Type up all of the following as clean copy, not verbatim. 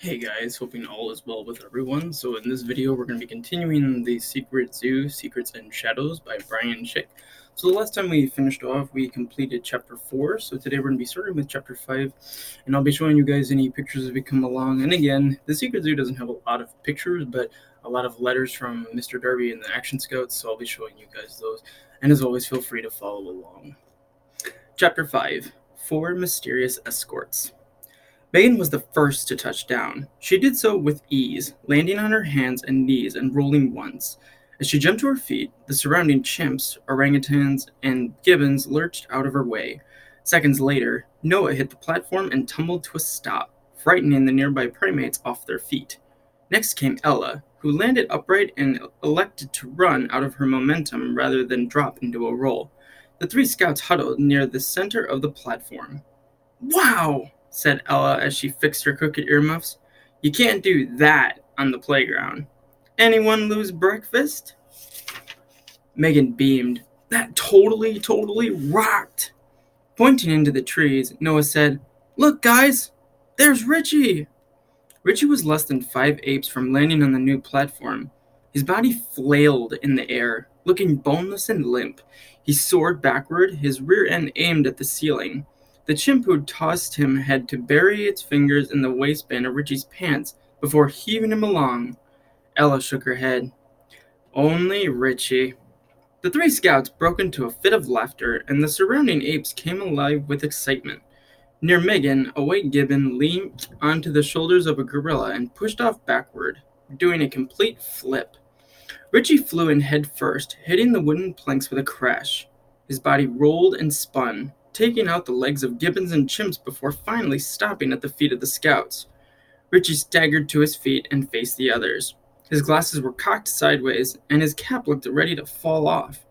Hey guys, hoping all is well with everyone. So in this video, we're going to be continuing the Secret Zoo, Secrets and Shadows by Brian Schick. So the last time we finished off, we completed Chapter 4. So today we're going to be starting with Chapter 5, and I'll be showing you guys any pictures as we come along. And again, the Secret Zoo doesn't have a lot of pictures, but a lot of letters from Mr. Darby and the Action Scouts, so I'll be showing you guys those. And as always, feel free to follow along. Chapter 5, 4 Mysterious Escorts. Megan was the first to touch down. She did so with ease, landing on her hands and knees and rolling once. As she jumped to her feet, the surrounding chimps, orangutans, and gibbons lurched out of her way. Seconds later, Noah hit the platform and tumbled to a stop, frightening the nearby primates off their feet. Next came Ella, who landed upright and elected to run out of her momentum rather than drop into a roll. The three scouts huddled near the center of the platform. "Wow!" said Ella as she fixed her crooked earmuffs. "You can't do that on the playground. Anyone lose breakfast?" Megan beamed. "That totally rocked." Pointing into the trees, Noah said, "Look, guys, there's Richie." Richie was less than 5 apes from landing on the new platform. His body flailed in the air, looking boneless and limp. He soared backward, his rear end aimed at the ceiling. The chimp who tossed him had to bury its fingers in the waistband of Richie's pants before heaving him along. Ella shook her head. "Only Richie." The three scouts broke into a fit of laughter, and the surrounding apes came alive with excitement. Near Megan, a white gibbon leaped onto the shoulders of a gorilla and pushed off backward, doing a complete flip. Richie flew in head first, hitting the wooden planks with a crash. His body rolled and spun, taking out the legs of gibbons and chimps before finally stopping at the feet of the scouts. Richie staggered to his feet and faced the others. His glasses were cocked sideways, and his cap looked ready to fall off.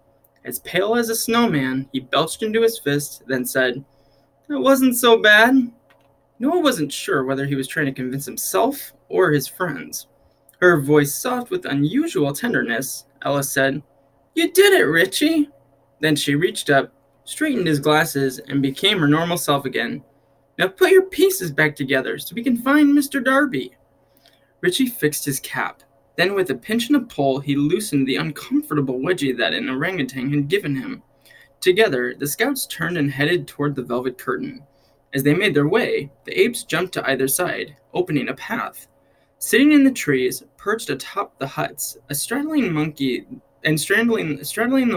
As pale as a snowman, he belched into his fist, then said, "It wasn't so bad." Noah wasn't sure whether he was trying to convince himself or his friends. Her voice soft with unusual tenderness, Ella said, "You did it, Richie." Then she reached up, straightened his glasses, and became her normal self again. "Now put your pieces back together so we can find Mr. Darby." Richie fixed his cap. Then with a pinch and a pull, he loosened the uncomfortable wedgie that an orangutan had given him. Together, the scouts turned and headed toward the velvet curtain. As they made their way, the apes jumped to either side, opening a path. Sitting in the trees, perched atop the huts, straddling the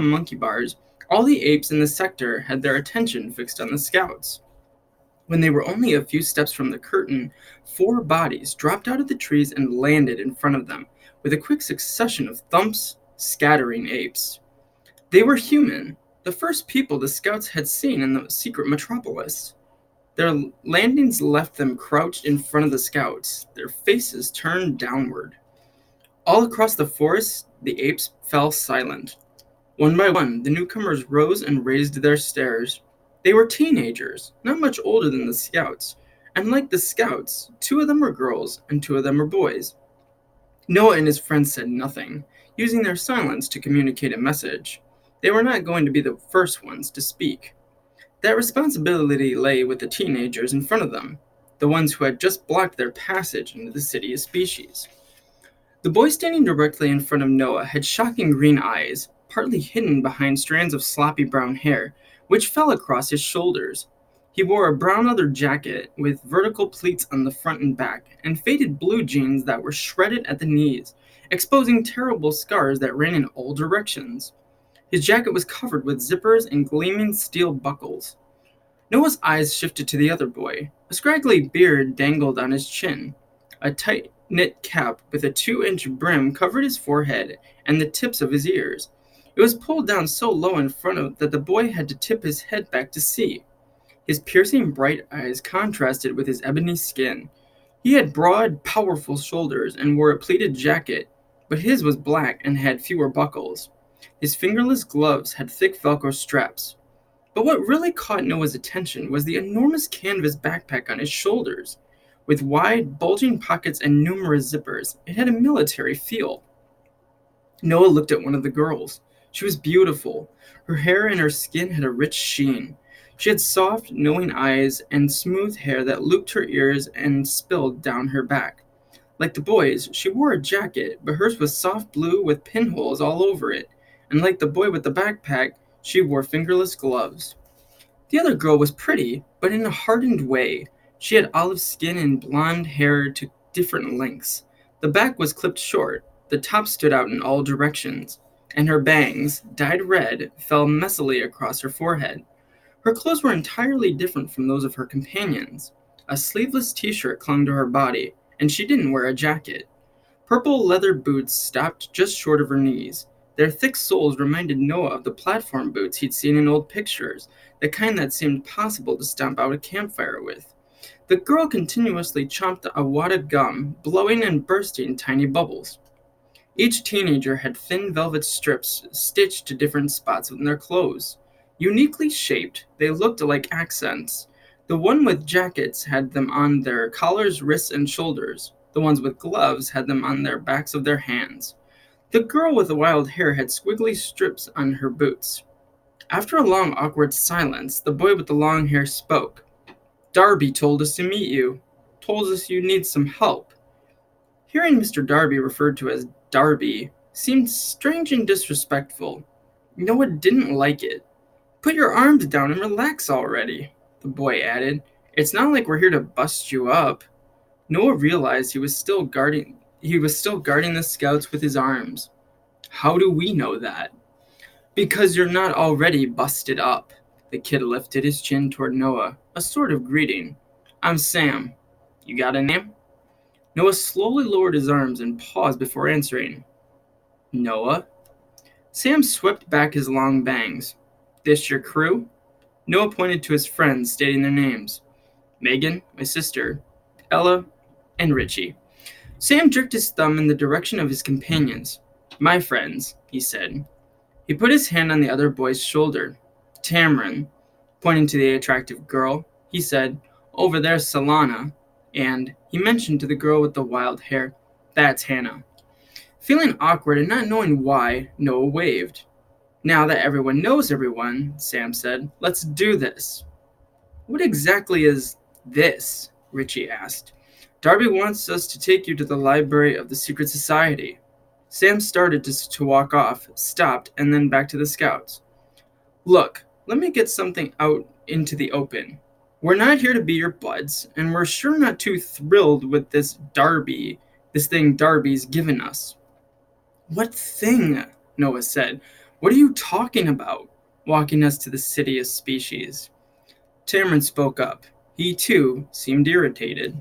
monkey bars, all the apes in the sector had their attention fixed on the scouts. When they were only a few steps from the curtain, 4 bodies dropped out of the trees and landed in front of them, with a quick succession of thumps, scattering apes. They were human, the first people the scouts had seen in the secret Metr-APE-olis. Their landings left them crouched in front of the scouts, their faces turned downward. All across the forest, the apes fell silent. One by one, the newcomers rose and raised their stares. They were teenagers, not much older than the scouts, and like the scouts, 2 of them were girls and 2 of them were boys. Noah and his friends said nothing, using their silence to communicate a message. They were not going to be the first ones to speak. That responsibility lay with the teenagers in front of them, the ones who had just blocked their passage into the city of species. The boy standing directly in front of Noah had shocking green eyes, partly hidden behind strands of sloppy brown hair, which fell across his shoulders. He wore a brown leather jacket with vertical pleats on the front and back, and faded blue jeans that were shredded at the knees, exposing terrible scars that ran in all directions. His jacket was covered with zippers and gleaming steel buckles. Noah's eyes shifted to the other boy. A scraggly beard dangled on his chin. A tight-knit cap with a 2-inch brim covered his forehead and the tips of his ears. It was pulled down so low in front of that the boy had to tip his head back to see. His piercing bright eyes contrasted with his ebony skin. He had broad, powerful shoulders and wore a pleated jacket, but his was black and had fewer buckles. His fingerless gloves had thick Velcro straps. But what really caught Noah's attention was the enormous canvas backpack on his shoulders. With wide, bulging pockets and numerous zippers, it had a military feel. Noah looked at one of the girls. She was beautiful. Her hair and her skin had a rich sheen. She had soft, knowing eyes and smooth hair that looped her ears and spilled down her back. Like the boys, she wore a jacket, but hers was soft blue with pinholes all over it, and like the boy with the backpack, she wore fingerless gloves. The other girl was pretty, but in a hardened way. She had olive skin and blonde hair to different lengths. The back was clipped short, the top stood out in all directions, and her bangs, dyed red, fell messily across her forehead. Her clothes were entirely different from those of her companions. A sleeveless t-shirt clung to her body, and she didn't wear a jacket. Purple leather boots stopped just short of her knees. Their thick soles reminded Noah of the platform boots he'd seen in old pictures, the kind that seemed possible to stomp out a campfire with. The girl continuously chomped a wad of gum, blowing and bursting tiny bubbles. Each teenager had thin velvet strips stitched to different spots on their clothes. Uniquely shaped, they looked like accents. The one with jackets had them on their collars, wrists, and shoulders. The ones with gloves had them on their backs of their hands. The girl with the wild hair had squiggly strips on her boots. After a long, awkward silence, the boy with the long hair spoke. "Darby told us to meet you. Told us you need some help." Hearing Mr. Darby referred to as Darby seemed strange and disrespectful. Noah didn't like it. "Put your arms down and relax already," the boy added. "It's not like we're here to bust you up." Noah realized he was still guarding the scouts with his arms. "How do we know that?" "Because you're not already busted up." The kid lifted his chin toward Noah, a sort of greeting. "I'm Sam. You got a name?" Noah slowly lowered his arms and paused before answering. "Noah?" Sam swept back his long bangs. "This your crew?" Noah pointed to his friends, stating their names. "Megan, my sister, Ella, and Richie." Sam jerked his thumb in the direction of his companions. "My friends," he said. He put his hand on the other boy's shoulder. "Tamron," pointing to the attractive girl, he said, "Over there's Solana," and he mentioned to the girl with the wild hair, "That's Hannah." Feeling awkward and not knowing why, Noah waved. "Now that everyone knows everyone," Sam said, "let's do this." "What exactly is this?" Richie asked. "Darby wants us to take you to the library of the secret society." Sam started to walk off, stopped, and then back to the scouts. "Look, let me get something out into the open. We're not here to be your buds, and we're sure not too thrilled with this thing Darby's given us." "What thing?" Noah said. "What are you talking about? Walking us to the city of species?" Tamron spoke up. He, too, seemed irritated.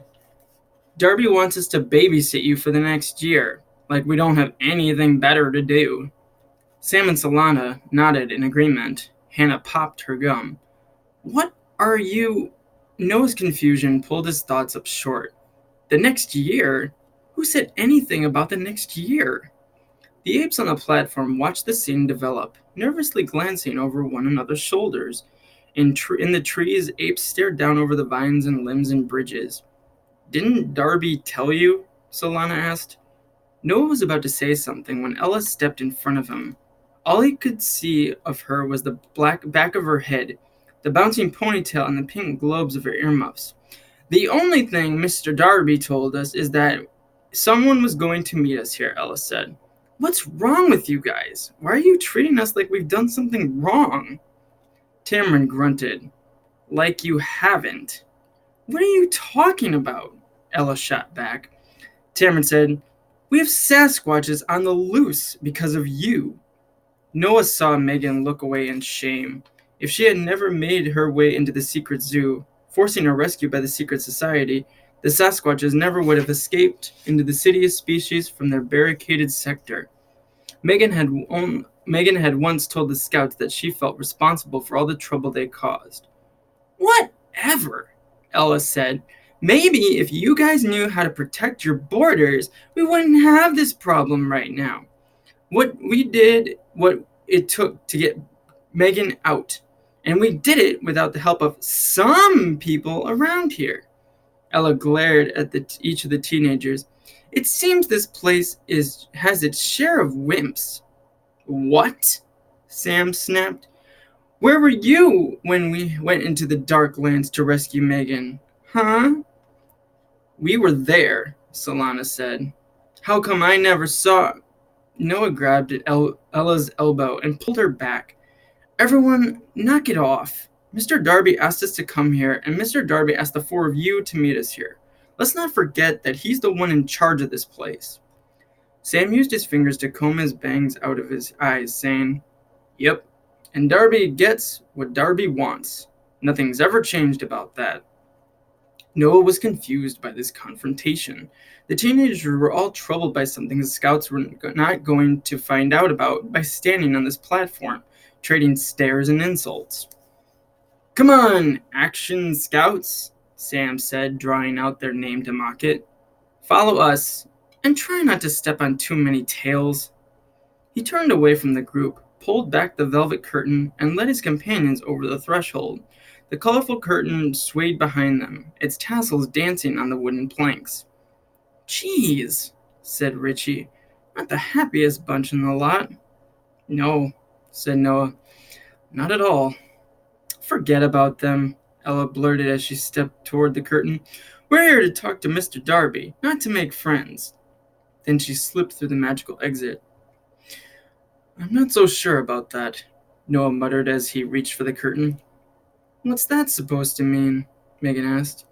"Darby wants us to babysit you for the next year, like we don't have anything better to do." Sam and Solana nodded in agreement. Hannah popped her gum. "What are you—" Noah's confusion pulled his thoughts up short. "The next year? Who said anything about the next year?" The apes on the platform watched the scene develop, nervously glancing over one another's shoulders. In the trees, apes stared down over the vines and limbs and bridges. "Didn't Darby tell you?" Solana asked. Noah was about to say something when Ella stepped in front of him. All he could see of her was the black back of her head, the bouncing ponytail, and the pink globes of her earmuffs. "The only thing Mr. Darby told us is that someone was going to meet us here," Ella said. "What's wrong with you guys? Why are you treating us like we've done something wrong?" Tamron grunted. "Like you haven't." "What are you talking about?" Ella shot back. Tamron said, "We have Sasquatches on the loose because of you." Noah saw Megan look away in shame. If she had never made her way into the secret zoo, forcing a rescue by the secret society, the Sasquatches never would have escaped into the city of species from their barricaded sector. Megan had once told the scouts that she felt responsible for all the trouble they caused. "Whatever," Ella said. "Maybe if you guys knew how to protect your borders, we wouldn't have this problem right now. What it took to get Megan out, and we did it without the help of some people around here." Ella glared at each of the teenagers. "It seems this place has its share of wimps." "What?" Sam snapped. "Where were you when we went into the dark lands to rescue Megan? Huh?" "We were there," Solana said. How come I never saw... Noah grabbed at Ella's elbow and pulled her back. Everyone, knock it off. Mr. Darby asked us to come here, and Mr. Darby asked the four of you to meet us here. Let's not forget that he's the one in charge of this place. Sam used his fingers to comb his bangs out of his eyes, saying, Yep, and Darby gets what Darby wants. Nothing's ever changed about that. Noah was confused by this confrontation. The teenagers were all troubled by something the scouts were not going to find out about by standing on this platform, trading stares and insults. Come on, action scouts, Sam said, drawing out their name to mock it. Follow us, and try not to step on too many tails. He turned away from the group, pulled back the velvet curtain, and led his companions over the threshold. The colorful curtain swayed behind them, its tassels dancing on the wooden planks. Geez, said Richie, not the happiest bunch in the lot. No, said Noah, not at all. Forget about them, Ella blurted as she stepped toward the curtain. We're here to talk to Mr. Darby, not to make friends. Then she slipped through the magical exit. I'm not so sure about that, Noah muttered as he reached for the curtain. What's that supposed to mean? Megan asked.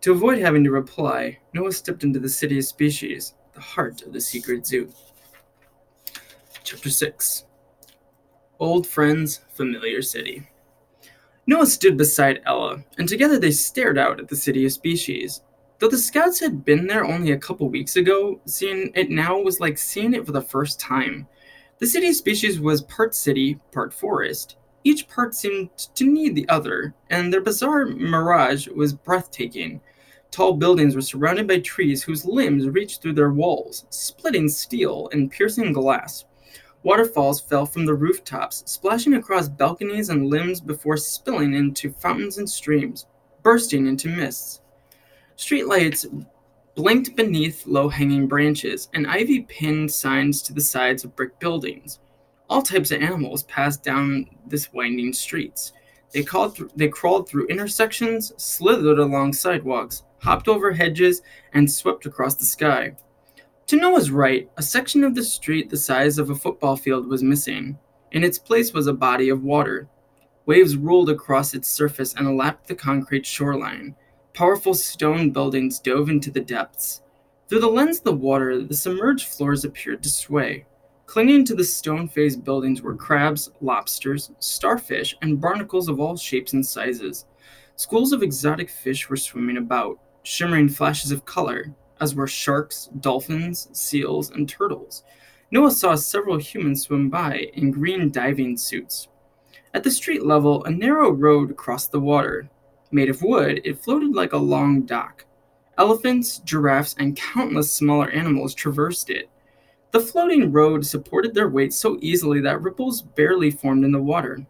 To avoid having to reply, Noah stepped into the city of species, the heart of the secret zoo. Chapter 6. Old Friends, Familiar City. Noah stood beside Ella, and together they stared out at the city of species. Though the scouts had been there only a couple weeks ago, seeing it now was like seeing it for the first time. The city of species was part city, part forest. Each part seemed to need the other, and their bizarre mirage was breathtaking. Tall buildings were surrounded by trees whose limbs reached through their walls, splitting steel and piercing glass. Waterfalls fell from the rooftops, splashing across balconies and limbs before spilling into fountains and streams, bursting into mists. Streetlights blinked beneath low-hanging branches, and ivy pinned signs to the sides of brick buildings. All types of animals passed down this winding streets. They crawled through intersections, slithered along sidewalks, hopped over hedges, and swept across the sky. To Noah's right, a section of the street the size of a football field was missing. In its place was a body of water. Waves rolled across its surface and lapped the concrete shoreline. Powerful stone buildings dove into the depths. Through the lens of the water, the submerged floors appeared to sway. Clinging to the stone-faced buildings were crabs, lobsters, starfish, and barnacles of all shapes and sizes. Schools of exotic fish were swimming about, shimmering flashes of color, as were sharks, dolphins, seals, and turtles. Noah saw several humans swim by in green diving suits. At the street level, a narrow road crossed the water. Made of wood, it floated like a long dock. Elephants, giraffes, and countless smaller animals traversed it. The floating road supported their weight so easily that ripples barely formed in the water.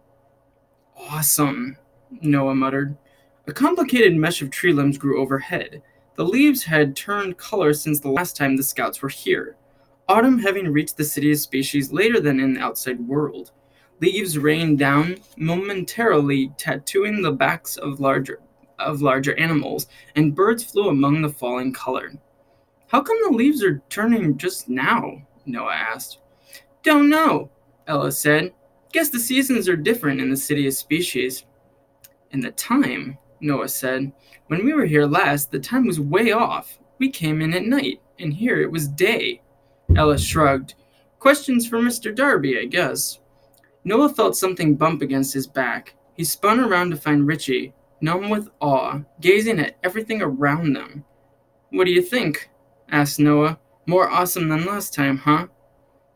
Awesome, Noah muttered. A complicated mesh of tree limbs grew overhead. The leaves had turned color since the last time the scouts were here, autumn having reached the city of species later than in the outside world. Leaves rained down, momentarily tattooing the backs of larger animals, and birds flew among the falling color. How come the leaves are turning just now? Noah asked. Don't know, Ella said. Guess the seasons are different in the city of species. And the time, Noah said. When we were here last, the time was way off. We came in at night, and here it was day. Ella shrugged. Questions for Mr. Darby, I guess. Noah felt something bump against his back. He spun around to find Richie, numb with awe, gazing at everything around them. What do you think? Asked Noah. More awesome than last time, huh?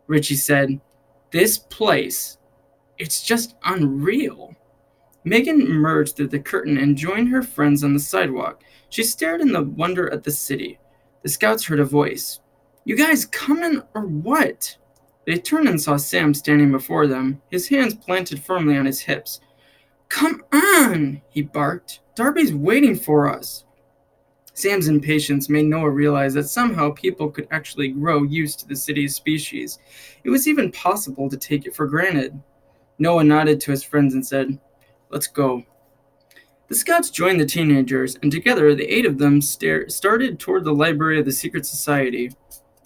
Richie said, This place, it's just unreal. Megan emerged through the curtain and joined her friends on the sidewalk. She stared in the wonder at the city. The scouts heard a voice. You guys coming or what? They turned and saw Sam standing before them, his hands planted firmly on his hips. Come on, he barked. Darby's waiting for us. Sam's impatience made Noah realize that somehow people could actually grow used to the city's species. It was even possible to take it for granted. Noah nodded to his friends and said, Let's go. The scouts joined the teenagers, and together the 8 of them started toward the library of the secret society.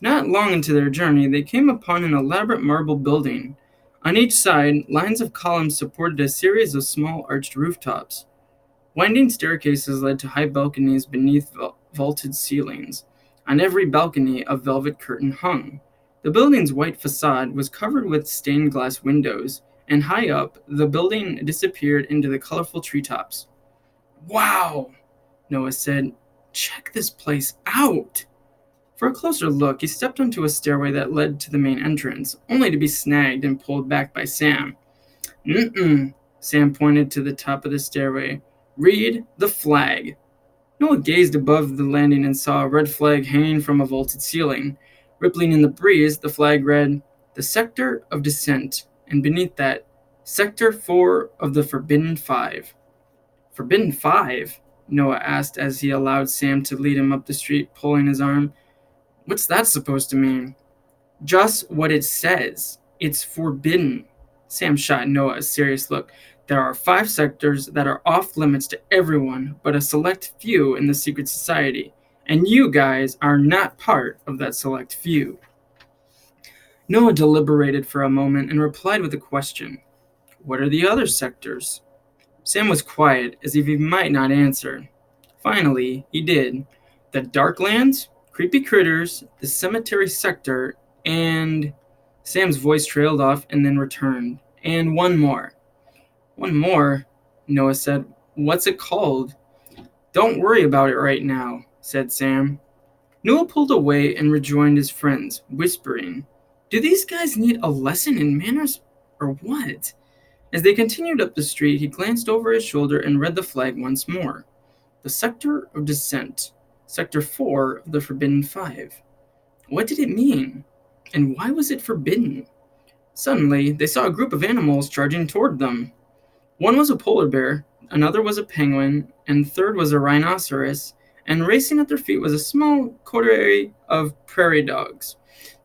Not long into their journey, they came upon an elaborate marble building. On each side, lines of columns supported a series of small arched rooftops. Winding staircases led to high balconies beneath vaulted ceilings. On every balcony, a velvet curtain hung. The building's white facade was covered with stained glass windows, and high up, the building disappeared into the colorful treetops. "Wow," Noah said. "Check this place out." For a closer look, he stepped onto a stairway that led to the main entrance, only to be snagged and pulled back by Sam. "Mm-mm," Sam pointed to the top of the stairway. "Read the flag." Noah gazed above the landing and saw a red flag hanging from a vaulted ceiling. Rippling in the breeze, the flag read, "The Sector of Descent," and beneath that, "Sector 4 of the Forbidden Five." "Forbidden Five?" Noah asked as he allowed Sam to lead him up the street, pulling his arm. "What's that supposed to mean?" "Just what it says. It's forbidden." Sam shot Noah a serious look. "There are 5 sectors that are off limits to everyone but a select few in the secret society, and you guys are not part of that select few." Noah deliberated for a moment and replied with a question. "What are the other sectors?" Sam was quiet, as if he might not answer. Finally, he did. "The Darklands, Creepy Critters, the Cemetery Sector, and..." Sam's voice trailed off and then returned. "And one more." "One more?" Noah said. "What's it called?" "Don't worry about it right now," said Sam. Noah pulled away and rejoined his friends, whispering, "Do these guys need a lesson in manners or what?" As they continued up the street, he glanced over his shoulder and read the flag once more. "The Sector of Descent, Sector 4 of the Forbidden Five." What did it mean? And why was it forbidden? Suddenly, they saw a group of animals charging toward them. One was a polar bear, another was a penguin, and the third was a rhinoceros, and racing at their feet was a small coterie of prairie dogs.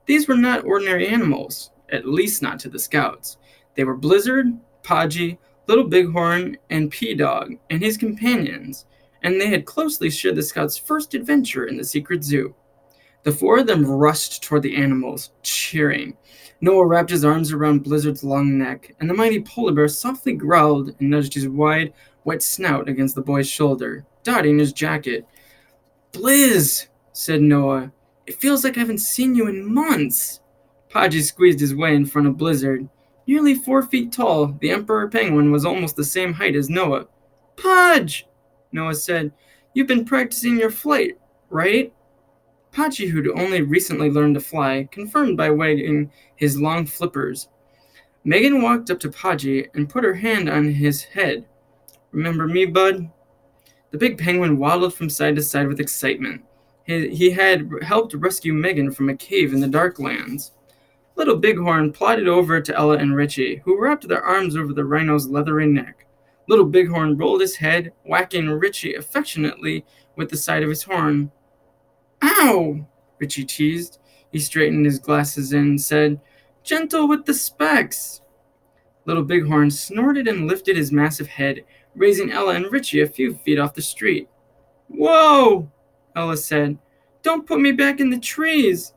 These were not ordinary animals, at least not to the scouts. They were Blizzard, Podgy, Little Bighorn, and P-Dog, and his companions, and they had closely shared the scouts' first adventure in the secret zoo. The 4 of them rushed toward the animals, cheering. Noah wrapped his arms around Blizzard's long neck, and the mighty polar bear softly growled and nudged his wide, wet snout against the boy's shoulder, dotting his jacket. "Blizz," said Noah. "It feels like I haven't seen you in months." Podgy squeezed his way in front of Blizzard. Nearly 4 feet tall, the emperor penguin was almost the same height as Noah. "Podge," Noah said, "you've been practicing your flight, right?" Podgy, who'd only recently learned to fly, confirmed by wagging his long flippers. Megan walked up to Podgy and put her hand on his head. "Remember me, bud?" The big penguin waddled from side to side with excitement. He had helped rescue Megan from a cave in the Darklands. Little Bighorn plodded over to Ella and Richie, who wrapped their arms over the rhino's leathery neck. Little Bighorn rolled his head, whacking Richie affectionately with the side of his horn. "Ow!" Richie teased. He straightened his glasses and said, "Gentle with the specs." Little Bighorn snorted and lifted his massive head, raising Ella and Richie a few feet off the street. "Whoa!" Ella said. "Don't put me back in the trees.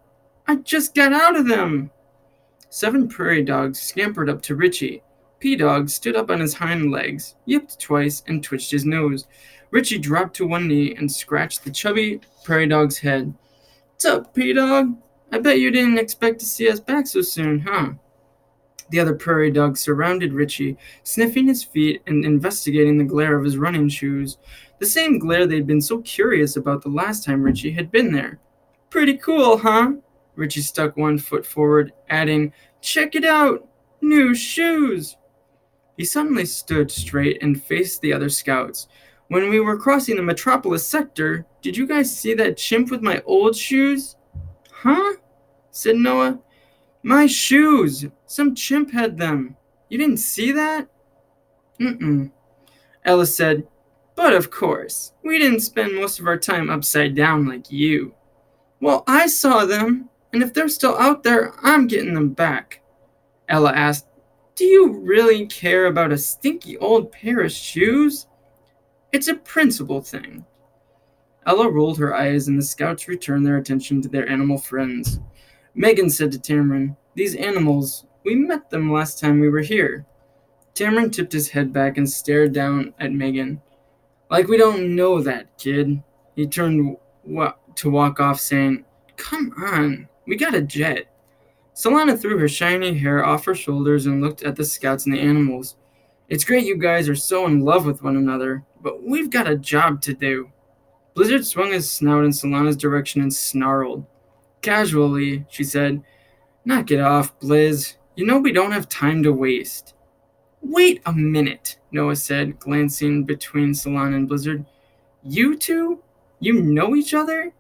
I just got out of them." 7 prairie dogs scampered up to Richie. P-Dog stood up on his hind legs, yipped twice, and twitched his nose. Richie dropped to one knee and scratched the chubby prairie dog's head. "'Sup, P-Dog? I bet you didn't expect to see us back so soon, huh?" The other prairie dogs surrounded Richie, sniffing his feet and investigating the glare of his running shoes. The same glare they'd been so curious about the last time Richie had been there. "Pretty cool, huh?" Richie stuck one foot forward, adding, "Check it out! New shoes!" He suddenly stood straight and faced the other scouts. "When we were crossing the Metr-APE-olis sector, did you guys see that chimp with my old shoes?" "Huh?" said Noah. "My shoes! Some chimp had them. You didn't see that?" "Mm-mm." Ella said, "But of course, we didn't spend most of our time upside down like you." "Well, I saw them, and if they're still out there, I'm getting them back." Ella asked, "Do you really care about a stinky old pair of shoes?" It's a principle thing. Ella rolled her eyes, and the scouts returned their attention to their animal friends. Megan said to Tamron, "These animals, we met them last time we were here." Tamron tipped his head back and stared down at Megan. "Like we don't know that, kid." He turned to walk off, saying, "Come on, we got a jet." Solana threw her shiny hair off her shoulders and looked at the scouts and the animals. "It's great you guys are so in love with one another, but we've got a job to do." Blizzard swung his snout in Solana's direction and snarled. Casually, she said, "Knock it off, Blizz. You know we don't have time to waste." "Wait a minute," Noah said, glancing between Solana and Blizzard. "You two? You know each other?"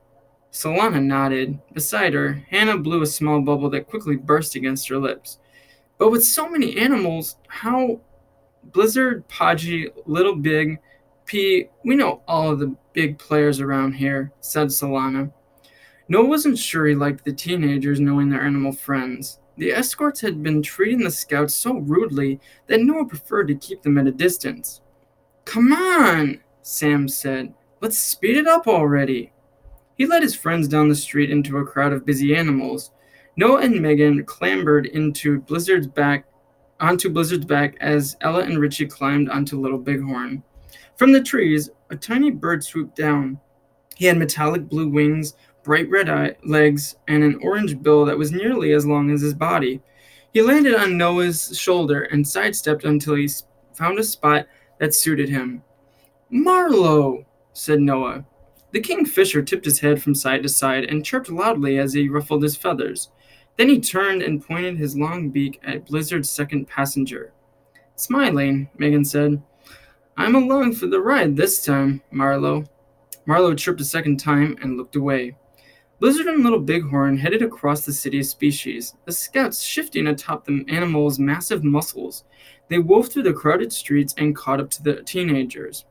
Solana nodded. Beside her, Hannah blew a small bubble that quickly burst against her lips. "But with so many animals, how—" "Blizzard, Podgy, Little Big, P, we know all of the big players around here," said Solana. Noah wasn't sure he liked the teenagers knowing their animal friends. The escorts had been treating the scouts so rudely that Noah preferred to keep them at a distance. "Come on," Sam said. "Let's speed it up already." He led his friends down the street into a crowd of busy animals. Noah and Megan clambered onto Blizzard's back as Ella and Richie climbed onto Little Bighorn. From the trees, a tiny bird swooped down. He had metallic blue wings, bright red legs, and an orange bill that was nearly as long as his body. He landed on Noah's shoulder and sidestepped until he found a spot that suited him. "Marlowe," said Noah. The kingfisher tipped his head from side to side and chirped loudly as he ruffled his feathers. Then he turned and pointed his long beak at Blizzard's second passenger. Smiling, Megan said, "I'm along for the ride this time, Marlowe." Marlowe chirped a second time and looked away. Blizzard and Little Bighorn headed across the city of species, the scouts shifting atop the animals' massive muscles. They wove through the crowded streets and caught up to the teenagers.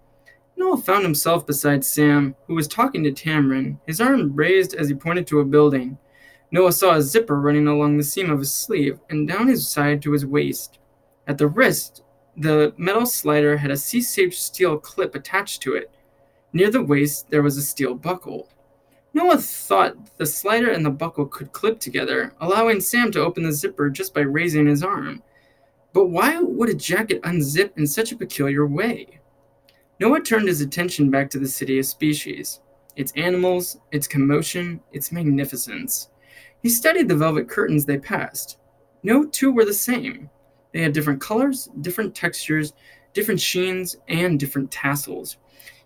Noah found himself beside Sam, who was talking to Tamron, his arm raised as he pointed to a building. Noah saw a zipper running along the seam of his sleeve and down his side to his waist. At the wrist, the metal slider had a C-shaped steel clip attached to it. Near the waist, there was a steel buckle. Noah thought the slider and the buckle could clip together, allowing Sam to open the zipper just by raising his arm. But why would a jacket unzip in such a peculiar way? Noah turned his attention back to the city of species, its animals, its commotion, its magnificence. He studied the velvet curtains they passed. No two were the same. They had different colors, different textures, different sheens, and different tassels.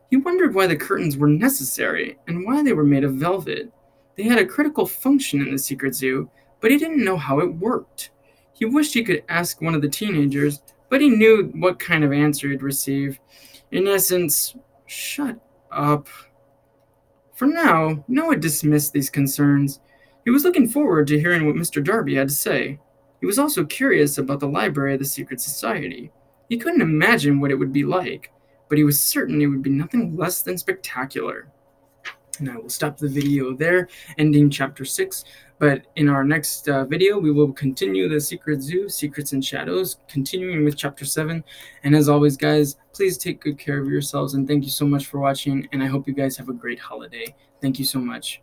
He wondered why the curtains were necessary and why they were made of velvet. They had a critical function in the secret zoo, but he didn't know how it worked. He wished he could ask one of the teenagers, but he knew what kind of answer he'd receive. In essence, shut up. For now, Noah dismissed these concerns. He was looking forward to hearing what Mr. Darby had to say. He was also curious about the library of the Secret Society. He couldn't imagine what it would be like, but he was certain it would be nothing less than spectacular. And I will stop the video there, ending Chapter 6. But in our next video, we will continue the Secret Zoo, Secrets and Shadows, continuing with Chapter 7. And as always, guys, please take good care of yourselves, and thank you so much for watching, and I hope you guys have a great holiday. Thank you so much.